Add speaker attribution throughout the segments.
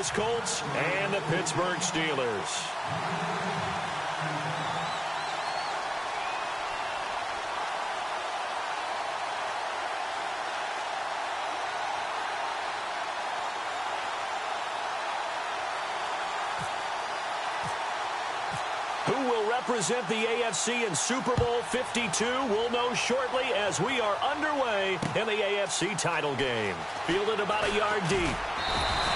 Speaker 1: Indianapolis Colts and the Pittsburgh Steelers. Who will represent the AFC in Super Bowl 52? We'll know shortly as we are underway in the AFC title game. Fielded about a yard deep.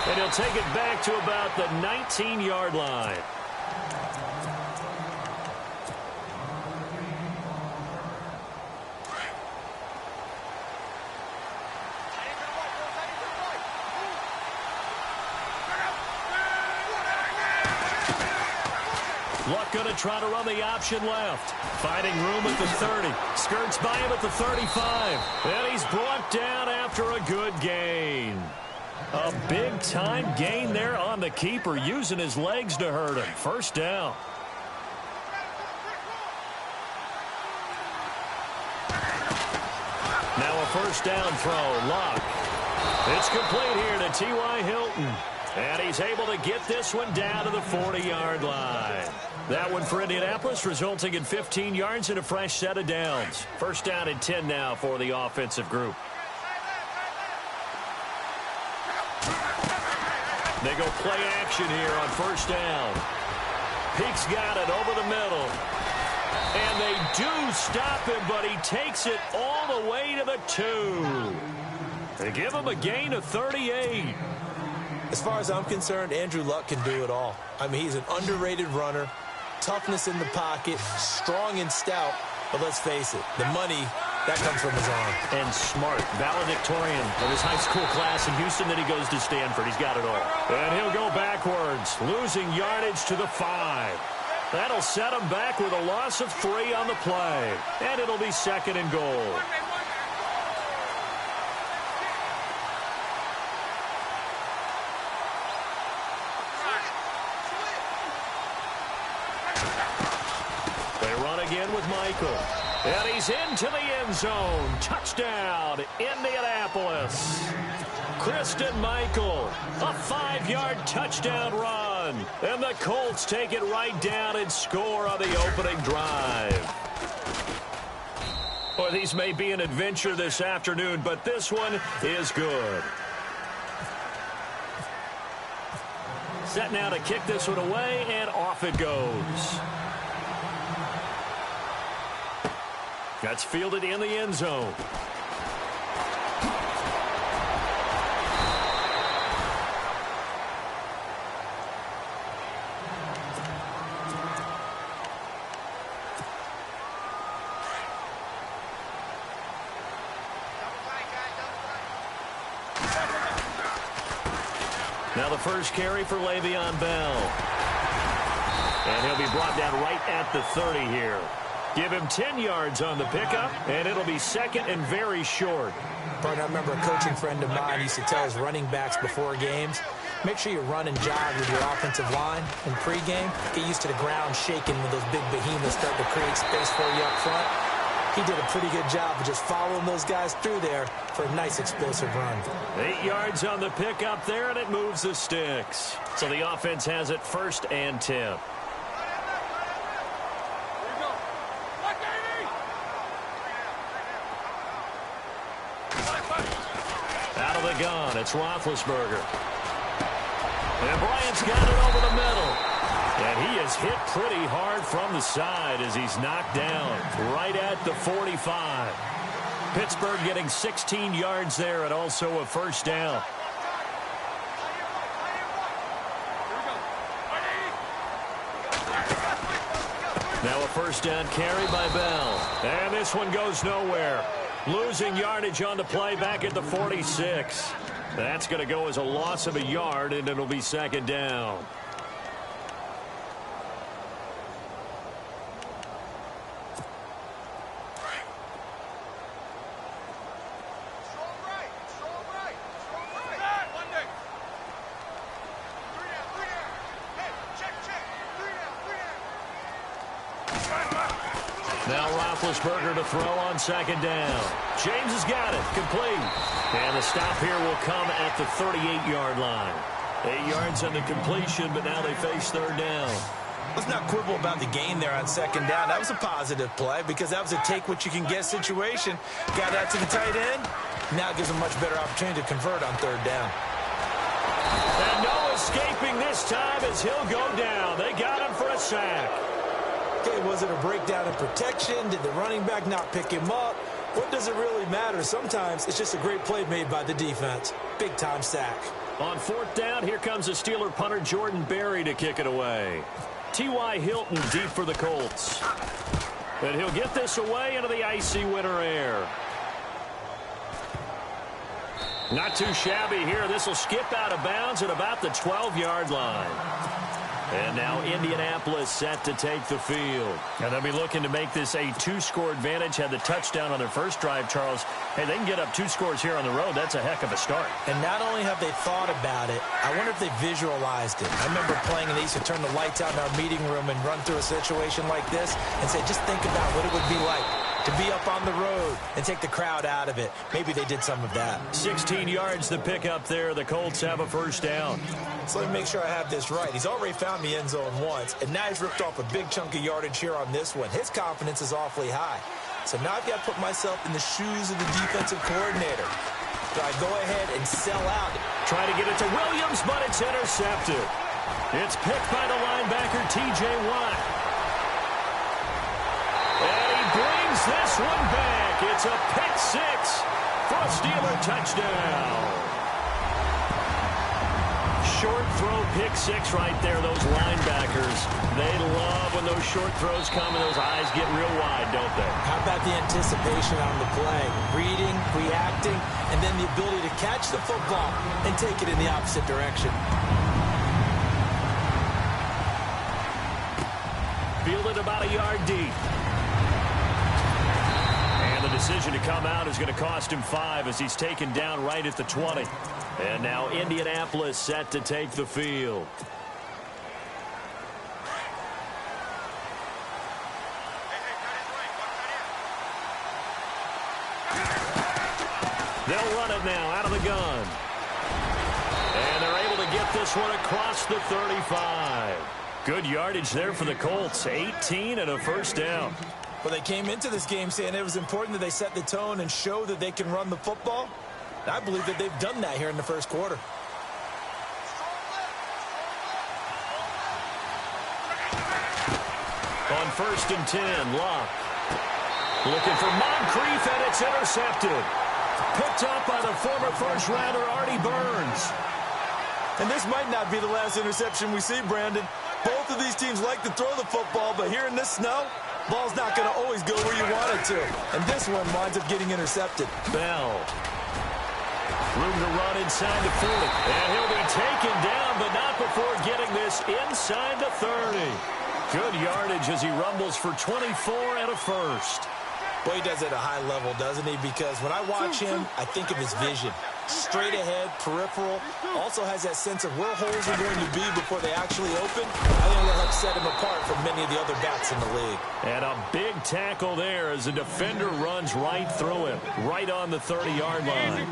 Speaker 1: And he'll take it back to about the 19-yard line. Luck going to try to run the option left. Finding room at the 30. Skirts by him at the 35. And he's brought down after a good gain. A big-time gain there on the keeper, using his legs to hurt him. First down. Now a first down throw. Luck. It's complete here to T.Y. Hilton. And he's able to get this one down to the 40-yard line. That one for Indianapolis, resulting in 15 yards and a fresh set of downs. First down and 10 now for the offensive group. They go play action here on first down. Peake's got it over the middle. And they do stop him, but he takes it all the way to the 2. They give him a gain of 38.
Speaker 2: As far as I'm concerned, Andrew Luck can do it all. I mean, he's an underrated runner, toughness in the pocket, strong and stout. But let's face it, the money, that comes from his arm.
Speaker 1: And smart, valedictorian of his high school class in Houston. Then he goes to Stanford. He's got it all. And he'll go backwards, losing yardage to the 5. That'll set him back with a loss of 3 on the play. And it'll be second and goal. Again with Michael. And he's into the end zone. Touchdown, Indianapolis. Christian Michael, a 5-yard touchdown run. And the Colts take it right down and score on the opening drive. Well, these may be an adventure this afternoon, but this one is good. Set now to kick this one away, and off it goes. That's fielded in the end zone. Now the first carry for Le'Veon Bell. And he'll be brought down right at the 30 here. Give him 10 yards on the pickup, and it'll be second and very short.
Speaker 2: Partner, I remember a coaching friend of mine used to tell his running backs before games, make sure you run and jog with your offensive line in pregame. Get used to the ground shaking when those big behemoths start to create space for you up front. He did a pretty good job of just following those guys through there for a nice explosive run.
Speaker 1: 8 yards on the pickup there, and it moves the sticks. So the offense has it first and 10. Out of the gun, it's Roethlisberger. And Bryant's got it over the middle. And he is hit pretty hard from the side as he's knocked down right at the 45. Pittsburgh getting 16 yards there and also a first down. Now a first down carry by Bell. And this one goes nowhere. Losing yardage on the play back at the 46. That's going to go as a loss of a yard, and it'll be second down. Now Roethlisberger to throw on second down. James has got it. Complete. And the stop here will come at the 38-yard line. 8 yards on the completion, but now they face third down.
Speaker 2: Let's not quibble about the gain there on second down. That was a positive play because that was a take-what-you-can-get situation. Got out to the tight end. Now it gives them much better opportunity to convert on third down.
Speaker 1: And no escaping this time as he'll go down. They got him for a sack.
Speaker 2: Okay, was it a breakdown in protection? Did the running back not pick him up? What does it really matter? Sometimes it's just a great play made by the defense. Big-time sack.
Speaker 1: On fourth down, here comes the Steeler punter Jordan Berry to kick it away. T.Y. Hilton deep for the Colts. And he'll get this away into the icy winter air. Not too shabby here. This will skip out of bounds at about the 12-yard line. And now Indianapolis set to take the field. And they'll be looking to make this a 2-score advantage. Had the touchdown on their first drive, Charles. Hey, they can get up 2 scores here on the road. That's a heck of a start.
Speaker 2: And not only have they thought about it, I wonder if they visualized it. I remember playing, and they used to turn the lights out in our meeting room and run through a situation like this and say, just think about what it would be like to be up on the road and take the crowd out of it. Maybe they did some of that.
Speaker 1: 16 yards to pick up there. The Colts have a first down.
Speaker 2: So let me make sure I have this right. He's already found the end zone once, and now he's ripped off a big chunk of yardage here on this one. His confidence is awfully high. So now I've got to put myself in the shoes of the defensive coordinator. Do I go ahead and sell out?
Speaker 1: Try to get it to Williams, but it's intercepted. It's picked by the linebacker, T.J. Watt. And he brings this one back. It's a pick six for a Steeler touchdown. Short throw pick six right there. Those linebackers, they love when those short throws come and those eyes get real wide, don't they?
Speaker 2: How about the anticipation on the play? Reading, reacting, and then the ability to catch the football and take it in the opposite direction.
Speaker 1: Fielded about a yard deep. And the decision to come out is going to cost him 5 as he's taken down right at the 20. And now Indianapolis set to take the field. They'll run it now out of the gun. And they're able to get this one across the 35. Good yardage there for the Colts. 18 and a first down.
Speaker 2: Well, they came into this game saying it was important that they set the tone and show that they can run the football. I believe that they've done that here in the first quarter.
Speaker 1: On 1st and 10, Locke. Looking for Moncrief, and it's intercepted. Picked up by the former first-rounder, Artie Burns.
Speaker 2: And this might not be the last interception we see, Brandon. Both of these teams like to throw the football, but here in this snow, ball's not going to always go where you want it to. And this one winds up getting intercepted.
Speaker 1: Bell. Room to run inside the 40. And he'll be taken down, but not before getting this inside the 30. Good yardage as he rumbles for 24 and a first.
Speaker 2: Boy, he does it at a high level, doesn't he? Because when I watch him, I think of his vision. Straight ahead, peripheral. Also has that sense of where holes are going to be before they actually open. I think that'll help set him apart from many of the other backs in the league.
Speaker 1: And a big tackle there as the defender runs right through him, right on the 30-yard line.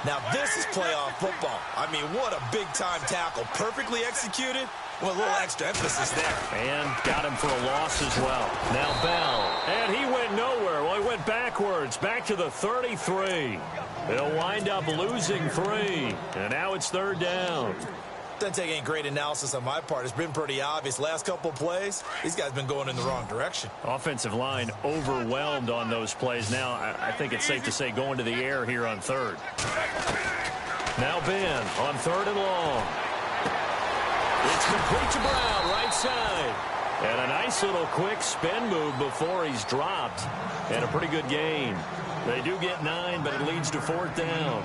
Speaker 2: Now, this is playoff football. I mean, what a big-time tackle. Perfectly executed. Well, a little extra emphasis there.
Speaker 1: And got him for a loss as well. Now Bell. And he went nowhere. Well, he went backwards, back to the 33. They'll wind up losing 3. And now it's third down.
Speaker 2: Doesn't take any great analysis on my part. It's been pretty obvious. Last couple of plays, these guys have been going in the wrong direction.
Speaker 1: Offensive line overwhelmed on those plays. Now, I think it's safe to say going to the air here on third. Now Ben on 3rd and long. It's complete to Brown, right side. And a nice little quick spin move before he's dropped. And a pretty good gain. They do get 9, but it leads to 4th down.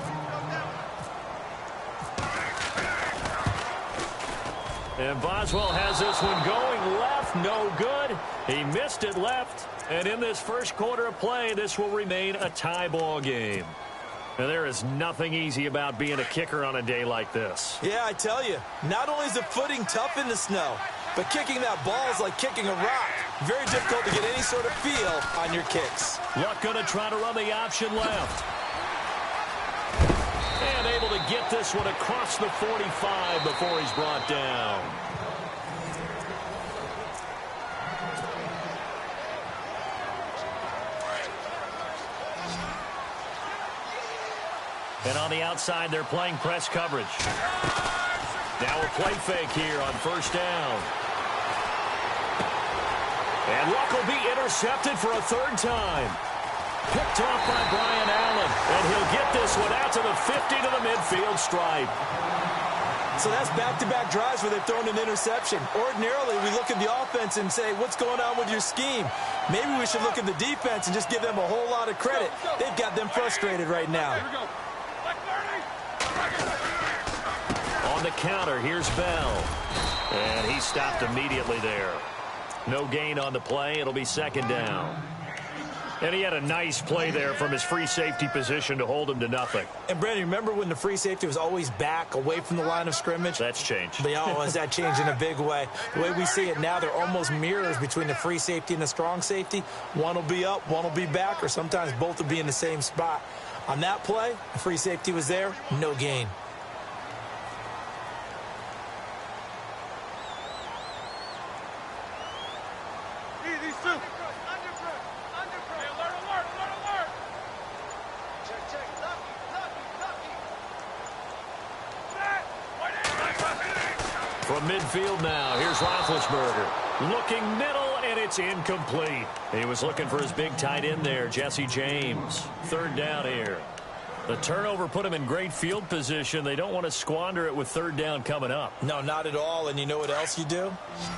Speaker 1: And Boswell has this one going left, no good. He missed it left. And in this first quarter of play, this will remain a tie ball game. And there is nothing easy about being a kicker on a day like this.
Speaker 2: Yeah, I tell you, not only is the footing tough in the snow, but kicking that ball is like kicking a rock. Very difficult to get any sort of feel on your kicks.
Speaker 1: Luck going to try to run the option left. And able to get this one across the 45 before he's brought down. And on the outside, they're playing press coverage. Now a play fake here on first down. And Luck will be intercepted for a third time. Picked off by Brian Allen. And he'll get this one out to the 50 to the midfield stripe.
Speaker 2: So that's back-to-back drives where they've thrown an interception. Ordinarily, we look at the offense and say, what's going on with your scheme? Maybe we should look at the defense and just give them a whole lot of credit. They've got them frustrated right now.
Speaker 1: On the counter, here's Bell. And he stopped immediately there. No gain on the play. It'll be second down. And he had a nice play there from his free safety position to hold him to nothing.
Speaker 2: And, Brandon, remember when the free safety was always back away from the line of scrimmage?
Speaker 1: That's changed.
Speaker 2: But, has that changed in a big way? The way we see it now, they're almost mirrors between the free safety and the strong safety. One will be up, one will be back, or sometimes both will be in the same spot. On that play, the free safety was there, no gain.
Speaker 1: From midfield now, here's Roethlisberger. Looking middle, and it's incomplete. He was looking for his big tight end there, Jesse James. Third down here. The turnover put him in great field position. They don't want to squander it with third down coming up.
Speaker 2: No, not at all. And you know what else you do?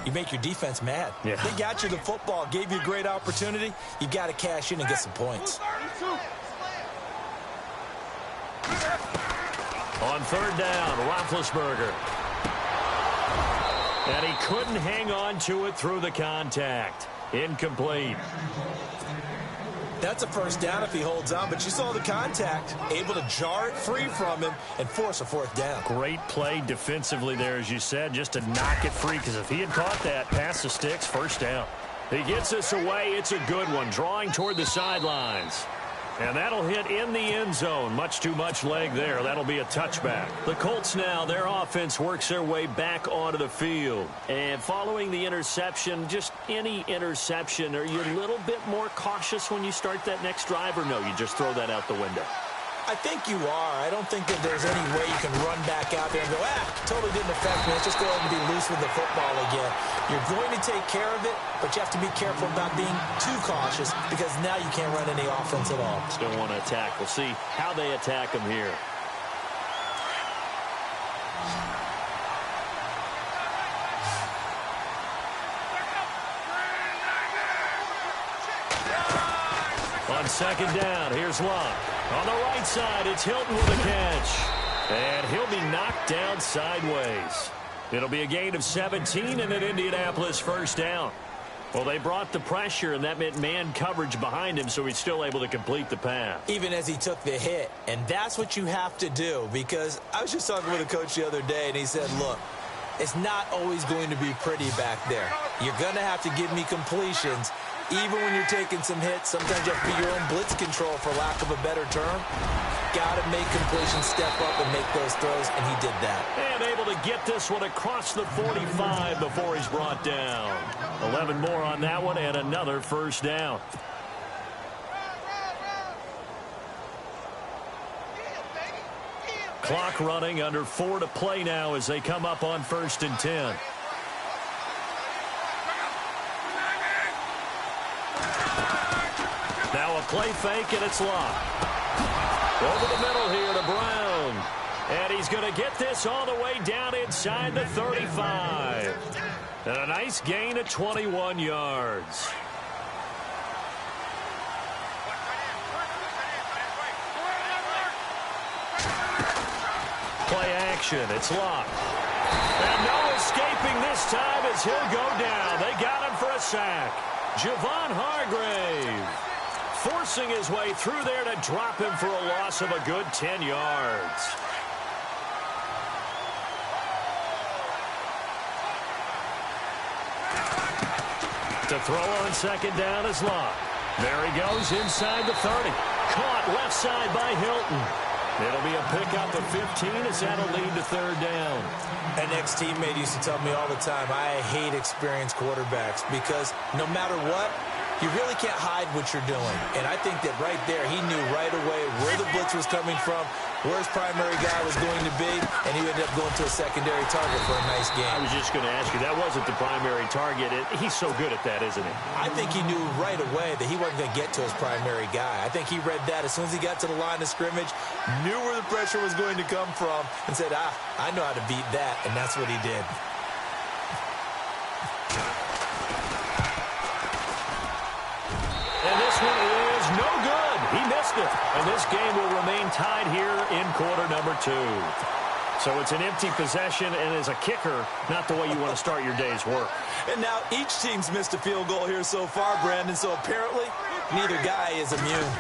Speaker 2: You make your defense mad.
Speaker 1: Yeah.
Speaker 2: They got you the football, gave you a great opportunity. You got to cash in and get some points.
Speaker 1: On third down, Roethlisberger. And he couldn't hang on to it through the contact. Incomplete.
Speaker 2: That's a first down if he holds on, but you saw the contact. Able to jar it free from him and force a fourth down.
Speaker 1: Great play defensively there, as you said, just to knock it free, because if he had caught that, past the sticks, first down. He gets this away. It's a good one, drawing toward the sidelines. And that'll hit in the end zone. Much too much leg there. That'll be a touchback. The Colts now, their offense works their way back onto the field. And following the interception, just any interception, are you a little bit more cautious when you start that next drive, or no, you just throw that out the window?
Speaker 2: I think you are. I don't think that there's any way you can run back out there and go, totally didn't affect me. Let's just go ahead and be loose with the football again. You're going to take care of it, but you have to be careful about being too cautious, because now you can't run any offense at all.
Speaker 1: Still want to attack. We'll see how they attack him here. On second down, here's Luck. On the right side, it's Hilton with a catch. And he'll be knocked down sideways. It'll be a gain of 17 and an Indianapolis first down. Well, they brought the pressure, and that meant man coverage behind him, so he's still able to complete the pass.
Speaker 2: Even as he took the hit. And that's what you have to do, because I was just talking with a coach the other day, and he said, look, it's not always going to be pretty back there. You're going to have to give me completions. Even when you're taking some hits, sometimes you have to be your own blitz control, for lack of a better term. Got to make completions, step up and make those throws, and he did that.
Speaker 1: And able to get this one across the 45 before he's brought down. 11 more on that one, and another first down. Clock running, under 4 to play now as they come up on 1st and 10. Now a play fake, and it's Luck. Over the middle here to Brown. And he's going to get this all the way down inside the 35. And a nice gain of 21 yards. Play action, it's Luck. And no escaping this time as he'll go down. They got him for a sack. Javon Hargrave forcing his way through there to drop him for a loss of a good 10 yards. To throw on second down is Luck. There he goes inside the 30. Caught left side by Hilton. It'll be a pickup of 15 as that'll lead to third down.
Speaker 2: An ex-teammate used to tell me all the time, I hate experienced quarterbacks because no matter what, you really can't hide what you're doing. And I think that right there, he knew right away where the blitz was coming from, where his primary guy was going to be, and he ended up going to a secondary target for a nice game.
Speaker 1: I was just going to ask you, that wasn't the primary target. He's so good at that, isn't he?
Speaker 2: I think he knew right away that he wasn't going to get to his primary guy. I think he read that as soon as he got to the line of scrimmage, knew where the pressure was going to come from, and said, I know how to beat that, and that's what he did.
Speaker 1: And this one is no good. He missed it. And this game will remain tied here in quarter number 2. So it's an empty possession, and as a kicker, not the way you want to start your day's work.
Speaker 2: And now each team's missed a field goal here so far, Brandon, so apparently neither guy is immune.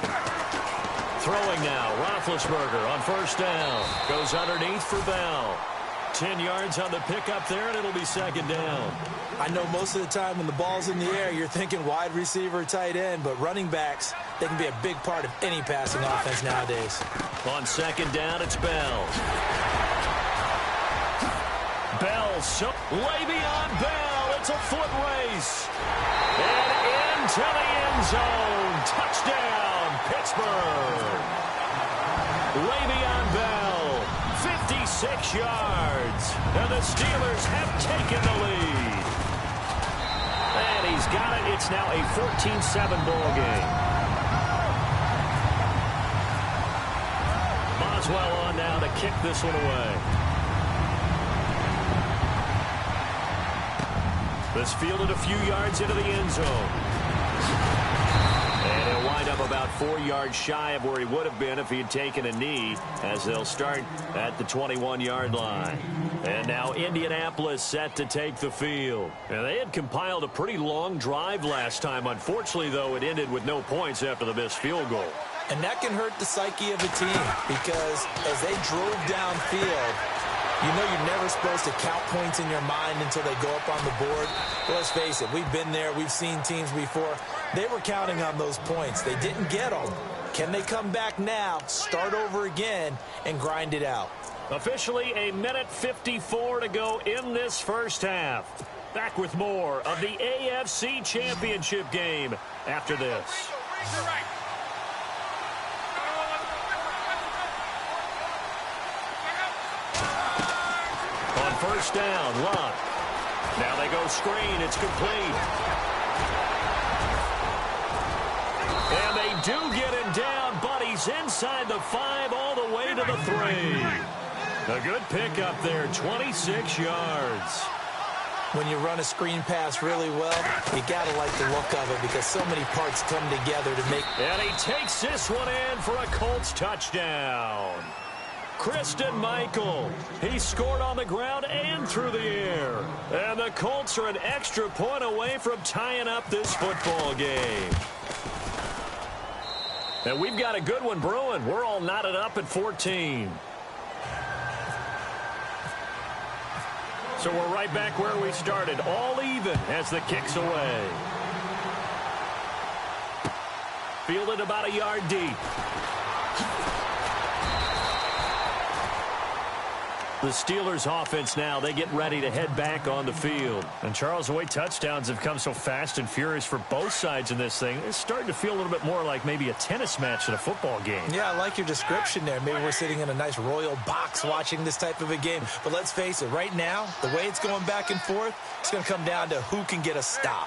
Speaker 1: Throwing now, Roethlisberger on first down. Goes underneath for Bell. 10 yards on the pickup there, and it'll be second down.
Speaker 2: I know most of the time when the ball's in the air, you're thinking wide receiver, tight end, but running backs, they can be a big part of any passing offense nowadays.
Speaker 1: On second down, it's Bell. Bell, Le'Veon Bell, it's a foot race. And into the end zone. Touchdown, Pittsburgh. Le'Veon Bell, 56 yards. And the Steelers have taken the lead. And he's got it. It's now a 14-7 ball game. Boswell on now to kick this one away. This fielded a few yards into the end zone. And he'll wind up about 4 yards shy of where he would have been if he had taken a knee, as they'll start at the 21-yard line. And now Indianapolis set to take the field. And they had compiled a pretty long drive last time. Unfortunately, though, it ended with no points after the missed field goal.
Speaker 2: And that can hurt the psyche of a team because as they drove downfield, you know you're never supposed to count points in your mind until they go up on the board. But let's face it, we've been there. We've seen teams before. They were counting on those points. They didn't get them. Can they come back now, start over again, and grind it out?
Speaker 1: Officially a minute 54 to go in this first half. Back with more of the AFC Championship game after this. On first down, Luck. Now they go screen. It's complete. And they do get him down, but he's inside the 5 all the way to the 3. A good pickup there, 26 yards.
Speaker 2: When you run a screen pass really well, you got to like the look of it because so many parts come together to make...
Speaker 1: And he takes this one in for a Colts touchdown. Christian Michael. He scored on the ground and through the air. And the Colts are an extra point away from tying up this football game. And we've got a good one brewing. We're all knotted up at 14. So we're right back where we started, all even as the kick's away. Fielded about a yard deep. The Steelers offense now, they get ready to head back on the field. And Charles, the way touchdowns have come so fast and furious for both sides in this thing, it's starting to feel a little bit more like maybe a tennis match than a football game.
Speaker 2: Yeah, I like your description there. Maybe we're sitting in a nice royal box watching this type of a game. But let's face it, right now, the way it's going back and forth, it's going to come down to who can get a stop.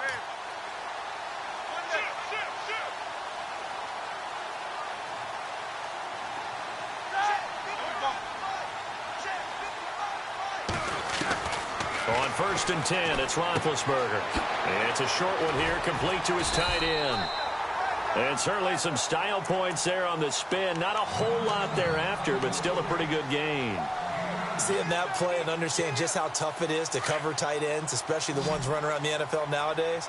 Speaker 1: On first and 10, it's Roethlisberger. And it's a short one here, complete to his tight end. And certainly some style points there on the spin. Not a whole lot thereafter, but still a pretty good gain.
Speaker 2: Seeing that play and understand just how tough it is to cover tight ends, especially the ones running around the NFL nowadays,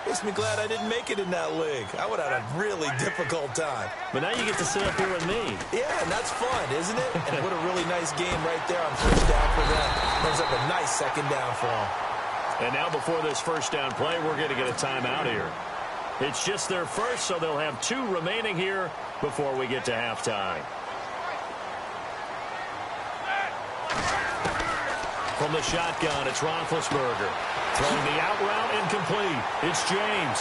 Speaker 2: makes me glad I didn't make it in that league. I would have had a really difficult time.
Speaker 1: But now you get to sit up here with me.
Speaker 2: Yeah, and that's fun, isn't it? And what a really nice game right there on first down for them. Brings up a nice second down for them.
Speaker 1: And now before this first down play, we're going to get a timeout here. It's just their first, so they'll have 2 remaining here before we get to halftime. From the shotgun, it's Roethlisberger. Throwing the out route incomplete. It's James.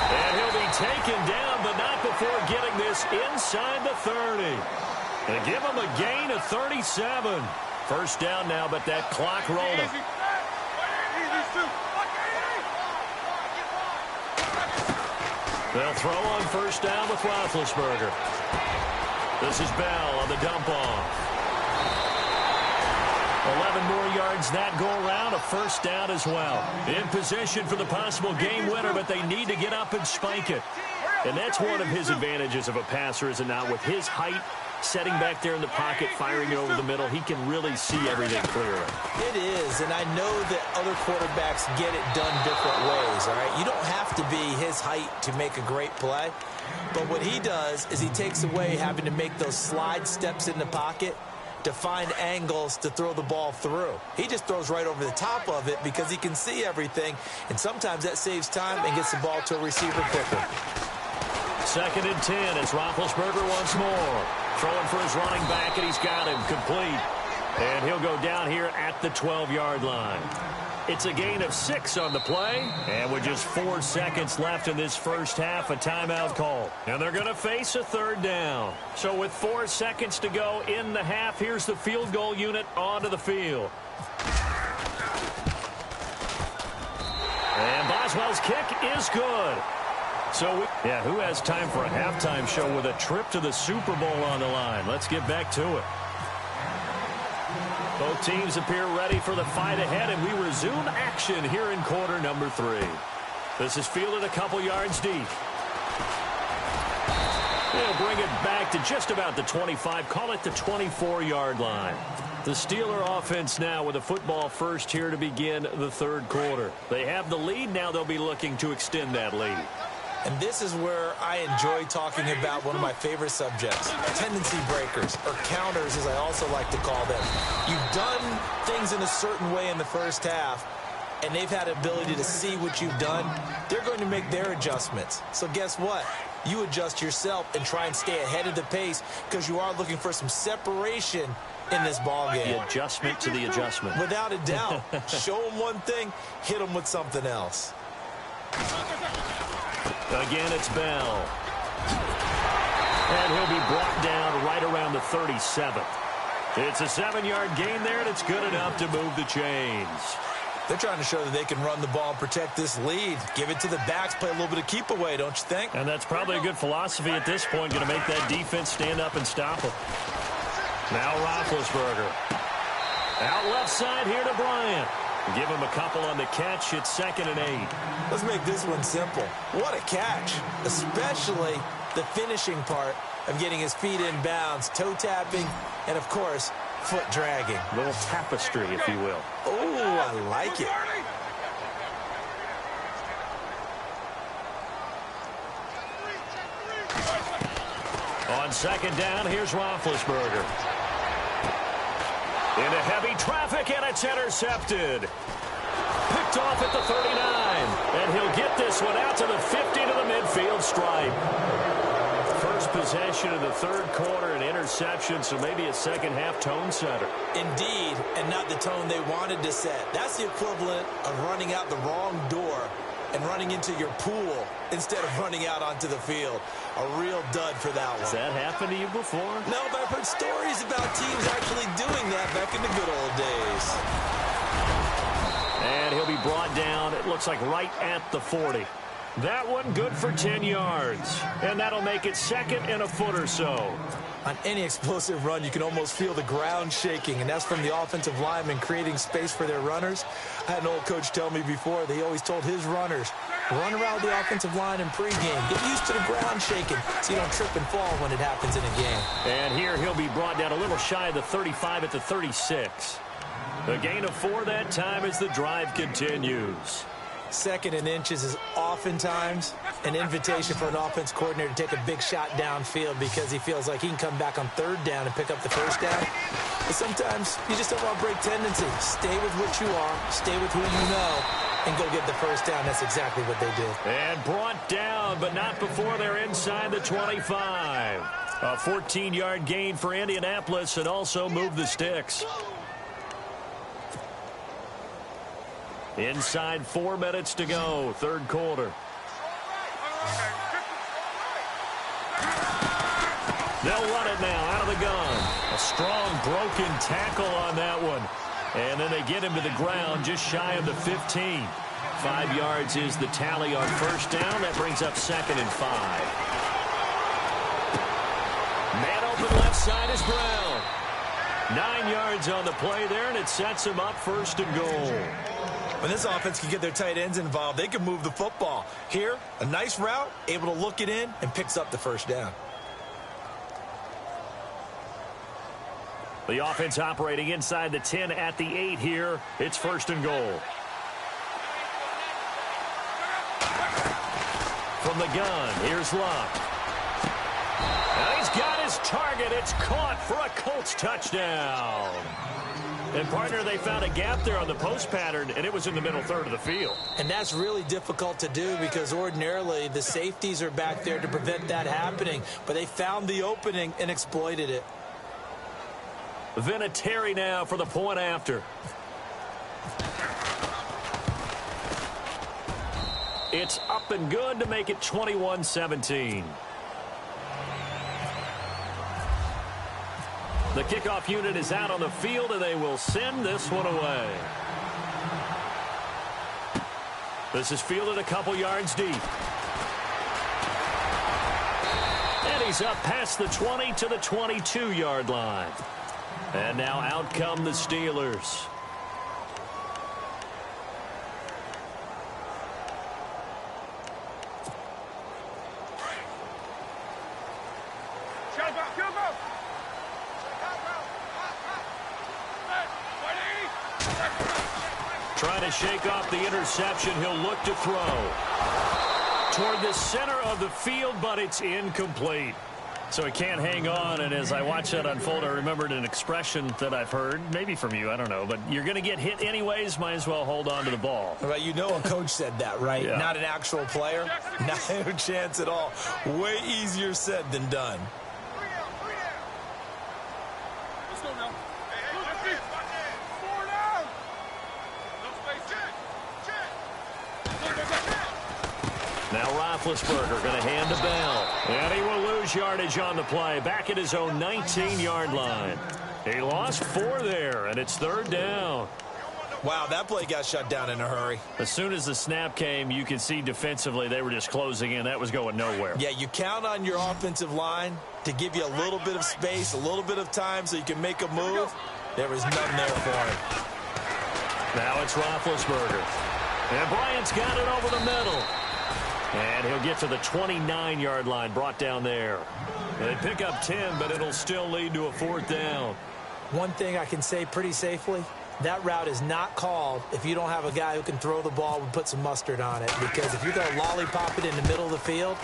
Speaker 1: And he'll be taken down, but not before getting this inside the 30. And give him a gain of 37. First down now, but that clock rolling. They'll throw on first down with Roethlisberger. This is Bell on the dump off. 11 more yards that go around, a first down as well. In position for the possible game winner, but they need to get up and spike it. And that's one of his advantages of a passer, is it not? With his height, setting back there in the pocket, firing it over the middle, he can really see everything clearly.
Speaker 2: It is, and I know that other quarterbacks get it done different ways, all right? You don't have to be his height to make a great play, but what he does is he takes away having to make those slide steps in the pocket to find angles to throw the ball through. He just throws right over the top of it because he can see everything, and sometimes that saves time and gets the ball to a receiver quicker.
Speaker 1: 2nd and 10. It's Roethlisberger once more. Throwing for his running back, and he's got him complete. And he'll go down here at the 12-yard line. It's a gain of 6 on the play. And with just 4 seconds left in this first half, a timeout call. And they're going to face a 3rd down. So with 4 seconds to go in the half, here's the field goal unit onto the field. And Boswell's kick is good. So, who has time for a halftime show with a trip to the Super Bowl on the line? Let's get back to it. Both teams appear ready for the fight ahead, and we resume action here in quarter number 3. This is fielded a couple yards deep. They'll bring it back to just about the 25, call it the 24-yard line. The Steeler offense now with a football first here to begin the 3rd quarter. They have the lead. Now they'll be looking to extend that lead.
Speaker 2: And this is where I enjoy talking about one of my favorite subjects, tendency breakers, or counters as I also like to call them. You've done things in a certain way in the first half, and they've had the ability to see what you've done. They're going to make their adjustments. So guess what? You adjust yourself and try and stay ahead of the pace because you are looking for some separation in this ball game.
Speaker 1: The adjustment to the adjustment.
Speaker 2: Without a doubt. Show them one thing, hit them with something else.
Speaker 1: Again, it's Bell. And he'll be brought down right around the 37th. It's a 7-yard gain there, and it's good enough to move the chains.
Speaker 2: They're trying to show that they can run the ball and protect this lead. Give it to the backs, play a little bit of keep away, don't you think?
Speaker 1: And that's probably a good philosophy at this point, going to make that defense stand up and stop them. Now Roethlisberger. Out left side here to Bryant. Give him a couple on the catch. It's 2nd and 8.
Speaker 2: Let's make this one simple. What a catch, especially the finishing part of getting his feet in bounds, toe tapping, and, of course, foot dragging.
Speaker 1: A little tapestry, if you will.
Speaker 2: Oh, I like it.
Speaker 1: On 2nd down, here's Roethlisberger. Into heavy traffic, and it's intercepted. Picked off at the 39. And he'll get this one out to the 50 to the midfield stripe. First possession of the 3rd quarter, an interception, so maybe a second-half tone setter.
Speaker 2: Indeed, and not the tone they wanted to set. That's the equivalent of running out the wrong door and running into your pool instead of running out onto the field. A real dud for that one.
Speaker 1: Has that happened to you before?
Speaker 2: No, but I've heard stories about teams actually doing that back in the good old days.
Speaker 1: And he'll be brought down, it looks like right at the 40. That one good for 10 yards. And that'll make it 2nd and a foot or so.
Speaker 2: On any explosive run, you can almost feel the ground shaking, and that's from the offensive linemen creating space for their runners. I had an old coach tell me before, they always told his runners, run around the offensive line in pregame. Get used to the ground shaking so you don't trip and fall when it happens in a game.
Speaker 1: And here he'll be brought down a little shy of the 35 at the 36. A gain of 4 that time as the drive continues.
Speaker 2: 2nd and inches is oftentimes an invitation for an offense coordinator to take a big shot downfield because he feels like he can come back on 3rd down and pick up the first down. But sometimes you just don't want to break tendency. Stay with what you are, stay with who you know, and go get the first down. That's exactly what they did.
Speaker 1: And brought down, but not before they're inside the 25. A 14-yard gain for Indianapolis and also move the sticks. Inside 4 minutes to go, third quarter. They'll run it now out of the gun. A strong broken tackle on that one. And then they get him to the ground just shy of the 15. 5 yards is the tally on first down. That brings up 2nd and 5. Man open left side is Brown. 9 yards on the play there, and it sets him up 1st and goal.
Speaker 2: When this offense can get their tight ends involved, they can move the football. Here, a nice route, able to look it in, and picks up the first down.
Speaker 1: The offense operating inside the 10 at the 8 here. It's 1st and goal. From the gun, here's Luck. And he's got his target. It's caught for a Colts touchdown. And, partner, they found a gap there on the post pattern, and it was in the middle third of the field.
Speaker 2: And that's really difficult to do because ordinarily the safeties are back there to prevent that happening. But they found the opening and exploited it.
Speaker 1: Vinatieri now for the point after. It's up and good to make it 21-17. The kickoff unit is out on the field, and they will send this one away. This is fielded a couple yards deep. And he's up past the 20 to the 22-yard line. And now out come the Steelers. Trying to shake off the interception. He'll look to throw toward the center of the field, but it's incomplete. So he can't hang on, and as I watch that unfold, I remembered an expression that I've heard, maybe from you, I don't know, but you're going to get hit anyways, might as well hold on to the ball.
Speaker 2: Right, you know a coach said that, right?
Speaker 1: Yeah.
Speaker 2: Not an actual player. No chance at all. Way easier said than done.
Speaker 3: Let's go now.
Speaker 1: Now Roethlisberger going to hand to Bell. And he will lose yardage on the play. Back at his own 19-yard line. He lost 4 there, and it's 3rd down.
Speaker 2: Wow, that play got shut down in a hurry.
Speaker 1: As soon as the snap came, you could see defensively they were just closing in. That was going nowhere.
Speaker 2: Yeah, you count on your offensive line to give you a little bit of space, a little bit of time so you can make a move. There was none there for him.
Speaker 1: Now it's Roethlisberger. And Bryant's got it over the middle. And he'll get to the 29-yard line, brought down there. They pick up 10, but it'll still lead to a 4th down.
Speaker 2: One thing I can say pretty safely, that route is not called if you don't have a guy who can throw the ball and put some mustard on it. Because if you're going to lollipop it in the middle of the field,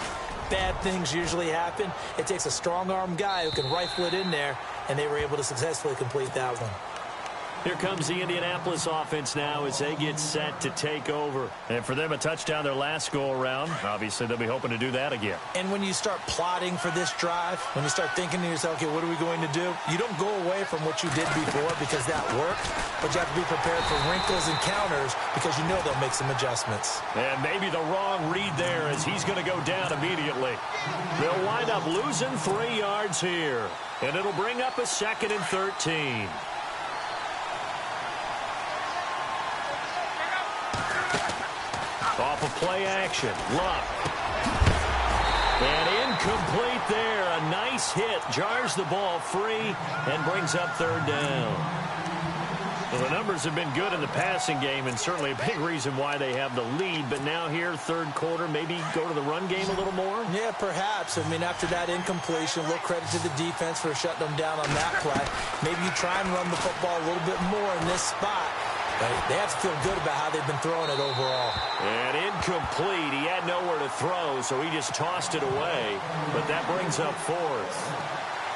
Speaker 2: bad things usually happen. It takes a strong-arm guy who can rifle it in there, and they were able to successfully complete that one.
Speaker 1: Here comes the Indianapolis offense now as they get set to take over. And for them, a touchdown their last go-around. Obviously, they'll be hoping to do that again.
Speaker 2: And when you start plotting for this drive, when you start thinking to yourself, okay, what are we going to do? You don't go away from what you did before because that worked, but you have to be prepared for wrinkles and counters because you know they'll make some adjustments.
Speaker 1: And maybe the wrong read there as he's going to go down immediately. They'll wind up losing 3 yards here. And it'll bring up a 2nd and 13. Off of play action, Luck. And incomplete there. A nice hit. Jars the ball free and brings up 3rd down. Well, the numbers have been good in the passing game and certainly a big reason why they have the lead. But now here, 3rd quarter, maybe go to the run game a little more?
Speaker 2: Yeah, perhaps. I mean, after that incompletion, a little credit to the defense for shutting them down on that play. Maybe you try and run the football a little bit more in this spot. But they have to feel good about how they've been throwing it overall.
Speaker 1: And incomplete. He had nowhere to throw, so he just tossed it away. But that brings up 4th.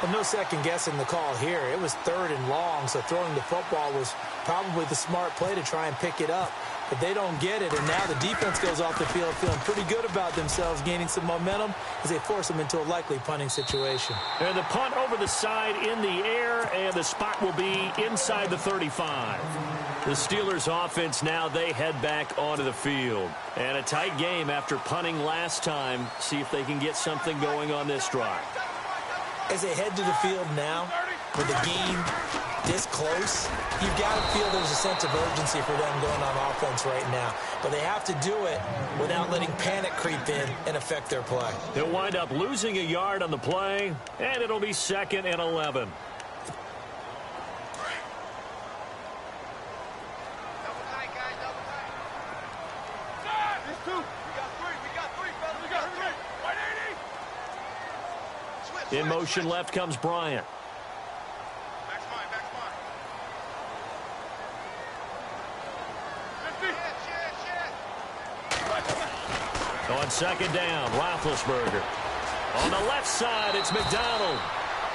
Speaker 2: Well, no second guessing the call here. It was 3rd and long, so throwing the football was probably the smart play to try and pick it up. But they don't get it, and now the defense goes off the field feeling pretty good about themselves, gaining some momentum as they force them into a likely punting situation.
Speaker 1: And the punt over the side in the air, and the spot will be inside the 35. The Steelers offense now, they head back onto the field. And a tight game after punting last time. See if they can get something going on this drive.
Speaker 2: As they head to the field now, with the game this close, you've got to feel there's a sense of urgency for them going on offense right now. But they have to do it without letting panic creep in and affect their play.
Speaker 1: They'll wind up losing a yard on the play, and it'll be 2nd and 11. In motion left comes Bryant. On 2nd down, Roethlisberger. On the left side, it's McDonald.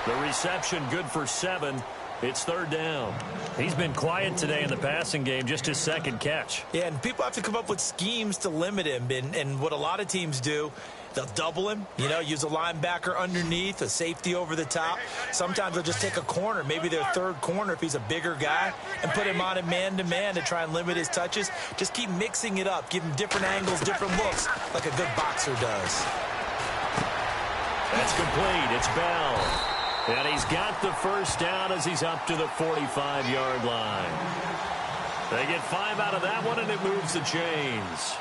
Speaker 1: The reception good for 7. It's 3rd down. He's been quiet today in the passing game, just his 2nd catch.
Speaker 2: Yeah, and people have to come up with schemes to limit him. And what a lot of teams do, they'll double him, use a linebacker underneath, a safety over the top. Sometimes they'll just take a corner, maybe their 3rd corner if he's a bigger guy, and put him on a man-to-man to try and limit his touches. Just keep mixing it up, give him different angles, different looks, like a good boxer does.
Speaker 1: That's complete. It's Bell. And he's got the 1st down as he's up to the 45-yard line. They get 5 out of that one, and it moves the chains.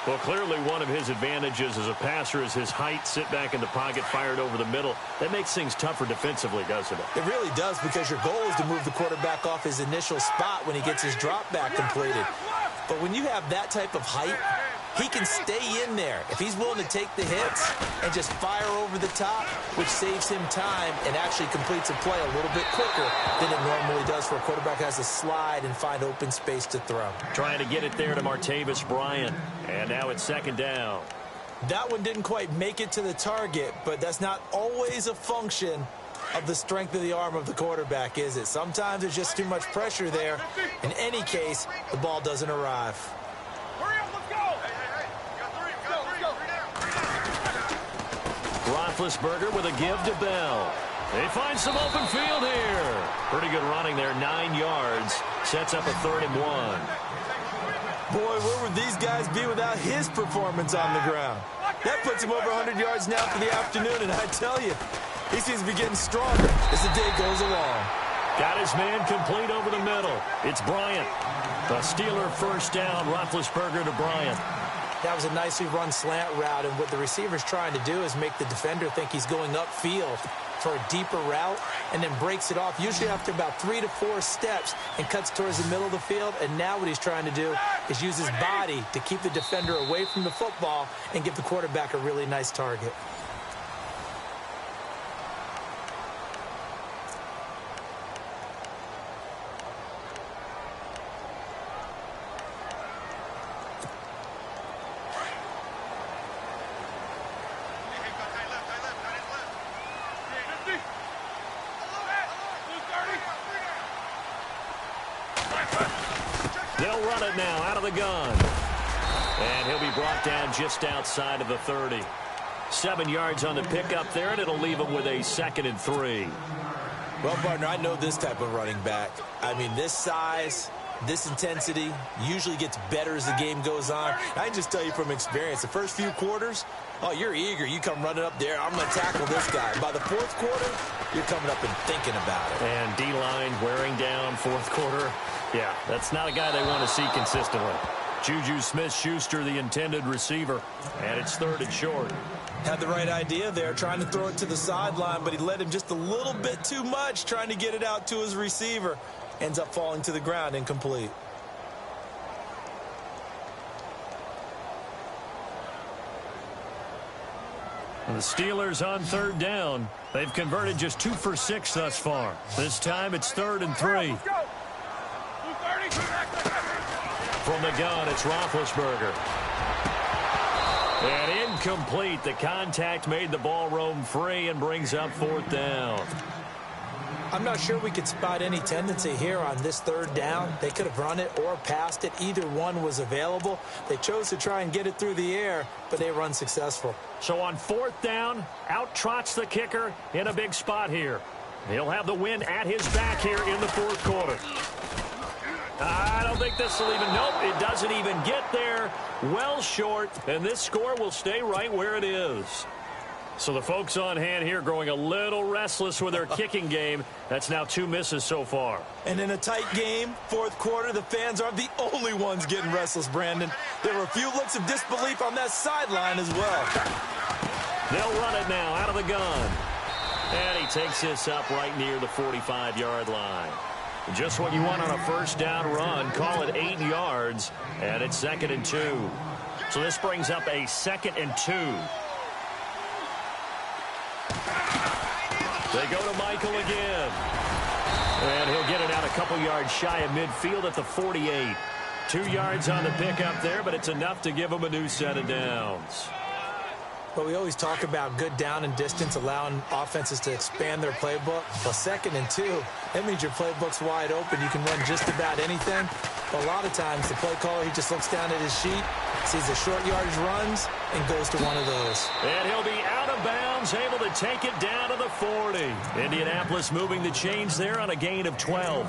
Speaker 1: Well, clearly one of his advantages as a passer is his height, sit back in the pocket, fired over the middle. That makes things tougher defensively, doesn't it?
Speaker 2: It really does, because your goal is to move the quarterback off his initial spot when he gets his drop back completed. But when you have that type of height, he can stay in there if he's willing to take the hits and just fire over the top, which saves him time and actually completes a play a little bit quicker than it normally does for a quarterback who has to slide and find open space to throw.
Speaker 1: Trying to get it there to Martavis Bryant. And now it's 2nd down.
Speaker 2: That one didn't quite make it to the target, but that's not always a function of the strength of the arm of the quarterback, is it? Sometimes there's just too much pressure there. In any case, the ball doesn't arrive.
Speaker 1: Roethlisberger with a give to Bell. They find some open field here. Pretty good running there, 9 yards. Sets up a 3rd and 1.
Speaker 2: Boy, where would these guys be without his performance on the ground? That puts him over 100 yards now for the afternoon, and I tell you, he seems to be getting stronger as the day goes along.
Speaker 1: Got his man complete over the middle. It's Bryant. The Steeler 1st down, Roethlisberger to Bryant.
Speaker 2: That was a nicely run slant route, and what the receiver's trying to do is make the defender think he's going upfield for a deeper route, and then breaks it off, usually after about 3 to 4 steps, and cuts towards the middle of the field. And now what he's trying to do is use his body to keep the defender away from the football and give the quarterback a really nice target.
Speaker 1: They'll run it now out of the gun. And he'll be brought down just outside of the 30. 7 yards on the pickup there, and it'll leave him with a 2nd and 3.
Speaker 2: Well, partner, I know this type of running back. I mean, this size, this intensity usually gets better as the game goes on. I can just tell you from experience, the first few quarters, oh, you're eager. You come running up there, I'm going to tackle this guy. By the 4th quarter, you're coming up and thinking about it.
Speaker 1: And D-line wearing down 4th quarter. Yeah, that's not a guy they want to see consistently. Juju Smith-Schuster, the intended receiver, and it's 3rd and short.
Speaker 2: Had the right idea there, trying to throw it to the sideline, but he led him just a little bit too much, trying to get it out to his receiver. Ends up falling to the ground, incomplete.
Speaker 1: The Steelers on 3rd down. They've converted just 2 for 6 thus far. This time it's 3rd and 3. From the gun, it's Roethlisberger. And incomplete. The contact made the ball roam free and brings up 4th down.
Speaker 2: I'm not sure we could spot any tendency here on this 3rd down. They could have run it or passed it. Either one was available. They chose to try and get it through the air, but they were unsuccessful.
Speaker 1: So on 4th down, out trots the kicker in a big spot here. He'll have the win at his back here in the 4th quarter. I don't think this will even, nope, it doesn't even get there. Well short, and this score will stay right where it is. So the folks on hand here growing a little restless with their kicking game. That's now 2 misses so far.
Speaker 2: And in a tight game, fourth quarter, the fans aren't the only ones getting restless, Brandon. There were a few looks of disbelief on that sideline as well.
Speaker 1: They'll run it now out of the gun. And he takes this up right near the 45-yard line. Just what you want on a first down run. Call it 8 yards, and it's 2nd and 2. So this brings up a 2nd and 2. They go to Michael again. And he'll get it out a couple yards shy of midfield at the 48. 2 yards on the pickup there, but it's enough to give him a new set of downs.
Speaker 2: But we always talk about good down and distance, allowing offenses to expand their playbook. Well, 2nd and 2, that means your playbook's wide open. You can run just about anything. But a lot of times, the play caller, he just looks down at his sheet, sees the short yardage runs, and goes to one of those.
Speaker 1: And he'll be out of bounds, able to take it down to the 40. Indianapolis moving the chains there on a gain of 12.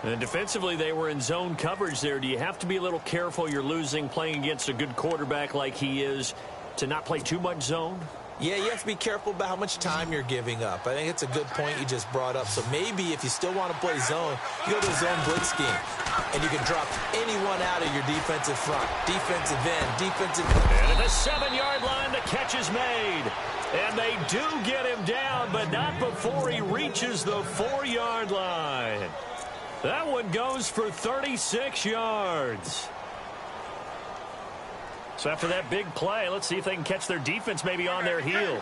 Speaker 1: And defensively, they were in zone coverage there. Do you have to be a little careful? You're losing, playing against a good quarterback like he is, to not play too much zone?
Speaker 2: Yeah, you have to be careful about how much time you're giving up. I think it's a good point you just brought up. So maybe if you still want to play zone, you go to a zone blitz scheme. And you can drop anyone out of your defensive front. Defensive end, defensive...
Speaker 1: And at the 7-yard line, the catch is made. And they do get him down, but not before he reaches the 4-yard line. That one goes for 36 yards. So after that big play, let's see if they can catch their defense maybe on their heels.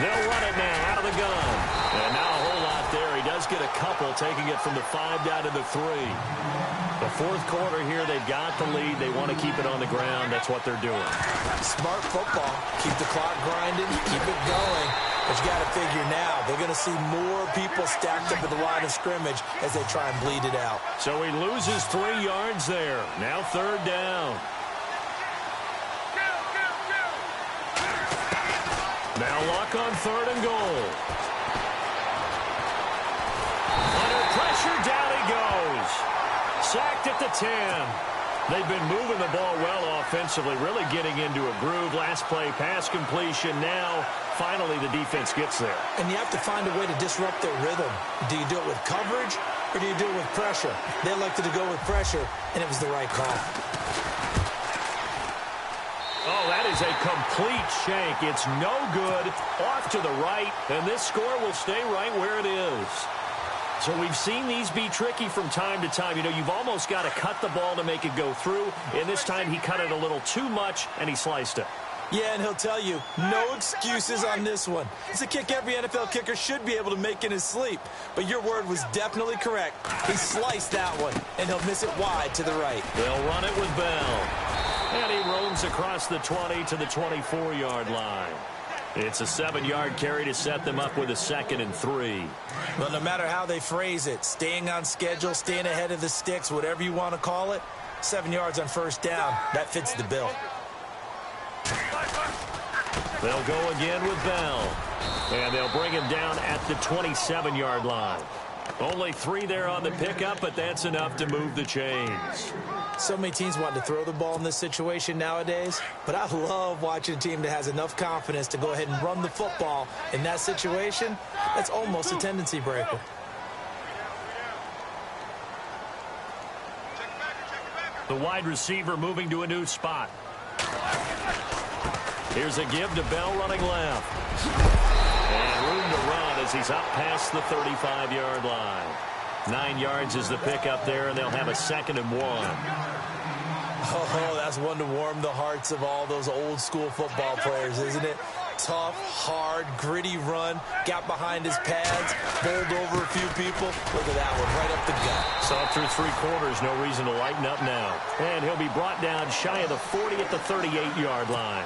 Speaker 1: They'll run it now out of the gun. And not a whole lot there. He does get a couple, taking it from the 5 down to the 3. The fourth quarter here, they've got the lead. They want to keep it on the ground. That's what they're doing.
Speaker 2: Smart football. Keep the clock grinding. Keep it going. But you got to figure now, they're going to see more people stacked up at the line of scrimmage as they try and bleed it out.
Speaker 1: So he loses 3 yards there. Now 3rd down. Now Luck on 3rd and goal. Under pressure, down he goes. Sacked at the 10. They've been moving the ball well offensively, really getting into a groove. Last play, pass completion. Now, finally, the defense gets there.
Speaker 2: And you have to find a way to disrupt their rhythm. Do you do it with coverage, or do you do it with pressure? They elected to go with pressure, and it was the right call.
Speaker 1: Oh, that is a complete shank. It's no good. Off to the right, and this score will stay right where it is. So we've seen these be tricky from time to time. You know, you've almost got to cut the ball to make it go through. And this time he cut it a little too much, and he sliced it.
Speaker 2: Yeah, and he'll tell you, no excuses on this one. It's a kick every NFL kicker should be able to make in his sleep. But your word was definitely correct. He sliced that one, and he'll miss it wide to the right.
Speaker 1: They'll run it with Bell. And he roams across the 20 to the 24-yard line. It's a 7-yard carry to set them up with a 2nd and 3.
Speaker 2: Well, no matter how they phrase it, staying on schedule, staying ahead of the sticks, whatever you want to call it, 7 yards on 1st down, that fits the bill.
Speaker 1: They'll go again with Bell. And they'll bring him down at the 27-yard line. Only 3 there on the pickup, but that's enough to move the chains.
Speaker 2: So many teams want to throw the ball in this situation nowadays, but I love watching a team that has enough confidence to go ahead and run the football. In that situation, that's almost a tendency breaker.
Speaker 1: The wide receiver moving to a new spot. Here's a give to Bell running left. And room to run as he's up past the 35-yard line. 9 yards is the pickup there, and they'll have a 2nd and 1.
Speaker 2: Oh, that's one to warm the hearts of all those old-school football players, isn't it? Tough, hard, gritty run, got behind his pads, bowled over a few people. Look at that one, right up the gut.
Speaker 1: Saw through 3 quarters, no reason to lighten up now. And he'll be brought down shy of the 40 at the 38-yard line.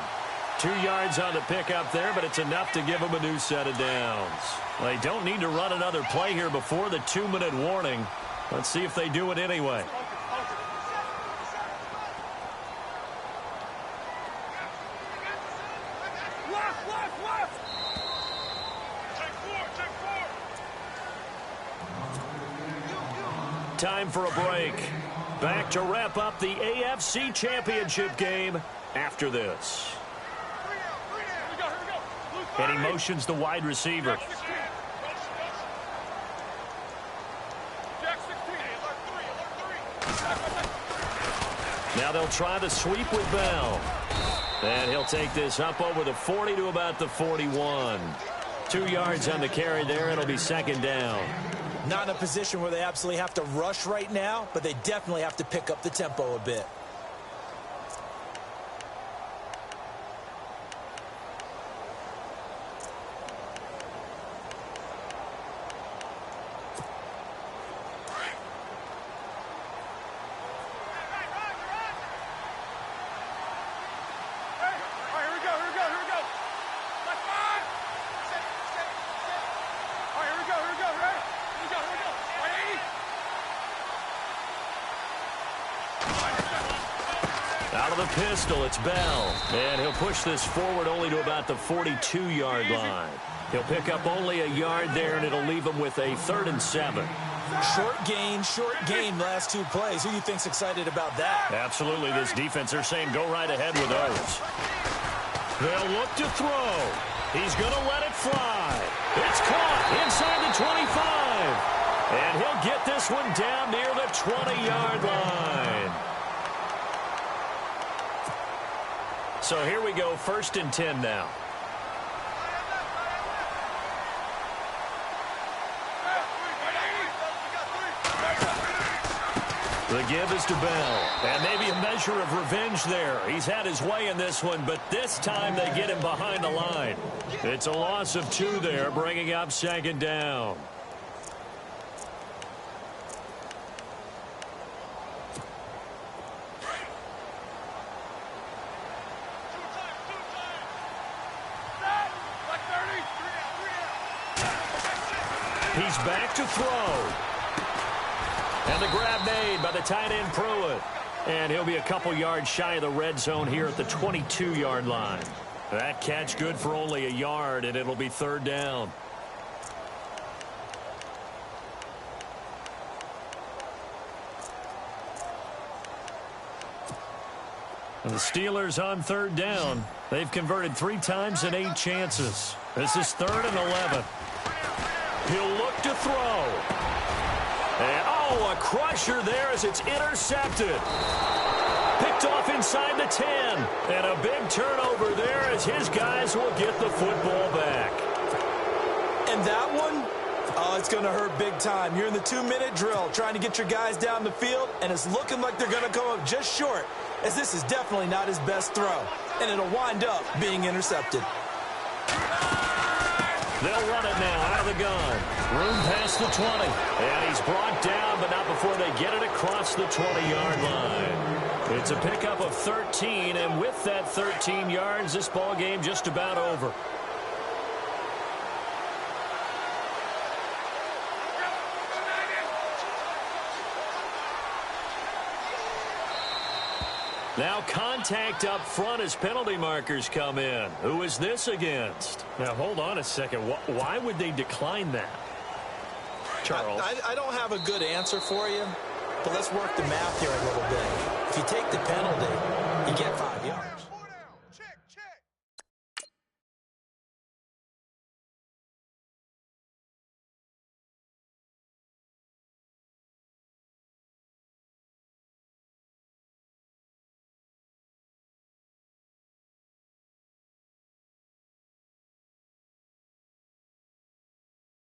Speaker 1: 2 yards on the pickup there, but it's enough to give him a new set of downs. They don't need to run another play here before the 2-minute warning. Let's see if they do it anyway. time for a break. Back to wrap up the AFC Championship game after this. And he motions the wide receiver. Now they'll try the sweep with Bell. And he'll take this up over the 40 to about the 41. 2 yards on the carry there. It'll be second down.
Speaker 2: Not in a position where they absolutely have to rush right now, but they definitely have to pick up the tempo a bit.
Speaker 1: Out of the pistol, it's Bell. And he'll push this forward only to about the 42-yard line. He'll pick up only a yard there, and it'll leave him with a 3rd and 7.
Speaker 2: Short gain last 2 plays. Who do you think's excited about that?
Speaker 1: Absolutely. This defense, they're saying go right ahead with those. They'll look to throw. He's going to let it fly. It's caught inside the 25. And he'll get this one down near the 20-yard line. So here we go, 1st and 10 now. The give is to Bell. And maybe a measure of revenge there. He's had his way in this one, but this time they get him behind the line. It's a loss of 2 there, bringing up 2nd down. He's back to throw. And the grab made by the tight end Pruitt. And he'll be a couple yards shy of the red zone here at the 22-yard line. That catch good for only a yard, and it'll be 3rd down. And the Steelers on 3rd down. They've converted 3 times in 8 chances. This is 3rd and 11. He'll look to throw. And, a crusher there as it's intercepted. Picked off inside the 10. And a big turnover there as his guys will get the football back.
Speaker 2: And that one, it's going to hurt big time. You're in the 2-minute drill trying to get your guys down the field, and it's looking like they're going to come up just short, as this is definitely not his best throw. And it'll wind up being intercepted.
Speaker 1: They'll run it now out of the gun. Room past the 20. And he's brought down, but not before they get it across the 20-yard line. It's a pickup of 13, and with that 13 yards, this ball game just about over. Now contact up front as penalty markers come in. Who is this against? Now, hold on a second. Why would they decline that? Charles?
Speaker 2: I don't have a good answer for you, but let's work the math here a little bit. If you take the penalty, you get 5 yards.